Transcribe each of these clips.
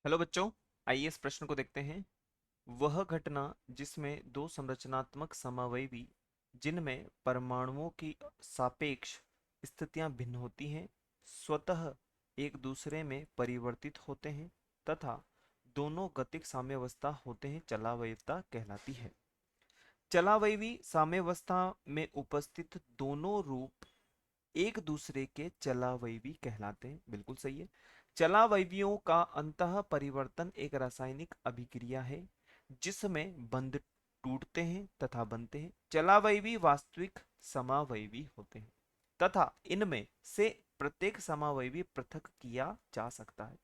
Hello बच्चों, आइए इस प्रश्न को देखते हैं। वह घटना जिसमें दो संरचनात्मक समअवयवी जिनमें परमाणुओं की सापेक्ष स्थितियां भिन्न होती हैं स्वतः एक दूसरे में परिवर्तित होते हैं तथा दोनों गतिक साम्यावस्था होते हैं चलावयवता कहलाती है। चलावयवी साम्यावस्था में उपस्थित दोनों रूप एक दूसरे के चलावयवी कहलाते हैं। बिल्कुल सही है। चलावयवियों का अंतः परिवर्तन एक रासायनिक अभिक्रिया है जिसमें बंध टूटते हैं तथा बनते हैं। चलावयवी वास्तविक समावयवी होते हैं तथा इनमें से प्रत्येक समावयवी पृथक किया जा सकता है।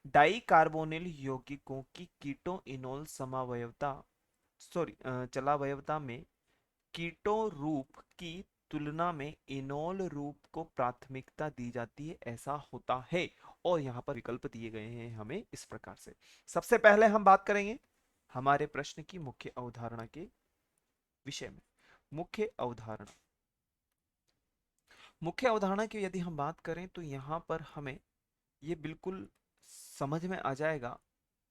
डाई कार्बोनिल यौगिकों की कीटो इनोल समावयवता चलावयवता में कीटो रूप की तुलना में इनोल रूप को प्राथमिकता दी जाती है, ऐसा होता है। और यहाँ पर विकल्प दिए गए हैं हमें इस प्रकार से। सबसे पहले हम बात करेंगे हमारे प्रश्न की मुख्य अवधारणा के विषय में। मुख्य अवधारणा मुख्य अवधारणा की यदि हम बात करें तो यहाँ पर हमें ये बिल्कुल समझ में आ जाएगा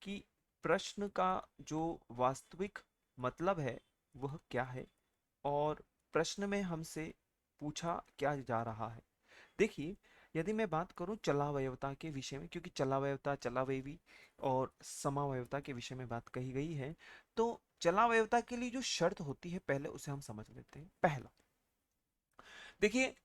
कि प्रश्न का जो वास्तविक मतलब है वह क्या है और प्रश्न में हमसे पूछा क्या जा रहा है। देखिए, यदि मैं बात करूं चलावयवता के विषय में, क्योंकि चलावयवता चलावयवी और समावयवता के विषय में बात कही गई है, तो चलावयवता के लिए जो शर्त होती है पहले उसे हम समझ लेते हैं। पहला, देखिए,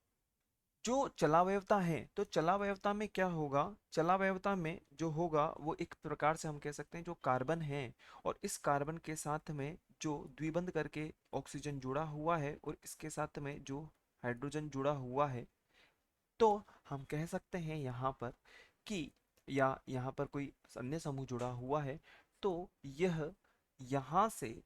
जो चलावयवता है तो चलावयवता में क्या होगा। चलावयवता में जो होगा वो एक प्रकार से हम कह सकते हैं जो कार्बन है और इस कार्बन के साथ में जो द्विबंध करके ऑक्सीजन जुड़ा हुआ है और इसके साथ में जो हाइड्रोजन जुड़ा हुआ है, तो हम कह सकते हैं यहाँ पर कि या यहाँ पर कोई अन्य समूह जुड़ा हुआ है, तो यह यहाँ से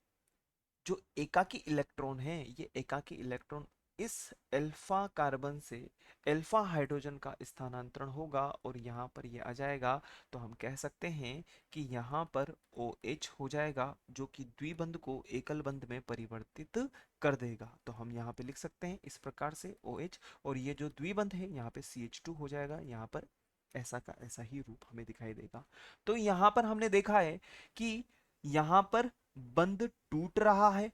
जो एकाकी इलेक्ट्रॉन है ये एकाकी इलेक्ट्रॉन इस अल्फा कार्बन से अल्फा हाइड्रोजन का स्थानांतरण होगा और यहाँ पर ये आ जाएगा। तो हम कह सकते हैं कि यहाँ पर OH हो जाएगा जो कि द्विबंध को एकल बंध में परिवर्तित कर देगा। तो हम यहाँ पे लिख सकते हैं इस प्रकार से OH, और ये जो द्विबंध है यहाँ पे CH2 हो जाएगा। यहाँ पर ऐसा का ऐसा ही रूप हमें दिखाई देगा। तो यहाँ पर हमने देखा है कि यहाँ पर बंध टूट रहा है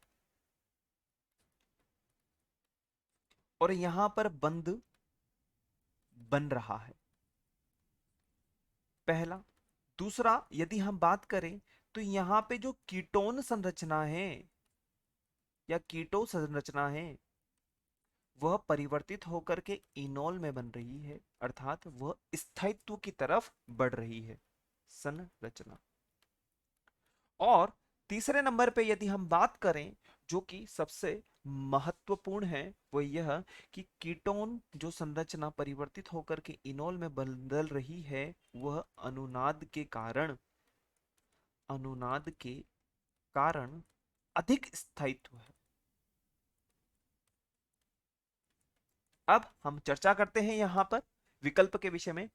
और यहां पर बंध बन रहा है। पहला। दूसरा, यदि हम बात करें तो यहां पे जो कीटोन संरचना है या कीटो संरचना है वह परिवर्तित होकर के इनोल में बन रही है, अर्थात वह स्थायित्व की तरफ बढ़ रही है संरचना। और तीसरे नंबर पे यदि हम बात करें जो कि सबसे महत्वपूर्ण है वो यह कि कीटोन जो संरचना परिवर्तित होकर के इनोल में बदल रही है वह अनुनाद के कारण अधिक स्थायित्व है। अब हम चर्चा करते हैं यहां पर विकल्प के विषय में।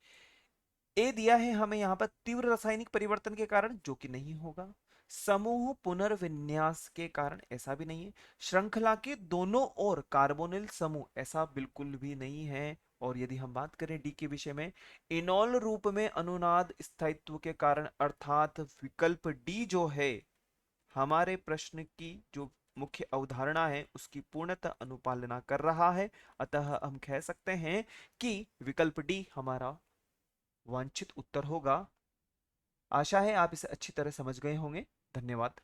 ए दिया है हमें यहाँ पर तीव्र रासायनिक परिवर्तन के कारण, जो कि नहीं होगा। समूह पुनर्विन्यास के कारण, ऐसा भी नहीं है। श्रृंखला के दोनों ओर कार्बोनिल समूह, ऐसा बिल्कुल भी नहीं है। और यदि हम बात करें डी के विषय में, इनोल रूप में अनुनाद स्थायित्व के कारण, अर्थात विकल्प डी जो है हमारे प्रश्न की जो मुख्य अवधारणा है उसकी पूर्णतः अनुपालना कर रहा है। अतः हम कह सकते हैं कि विकल्प डी हमारा वांछित उत्तर होगा। आशा है आप इसे अच्छी तरह समझ गए होंगे। धन्यवाद।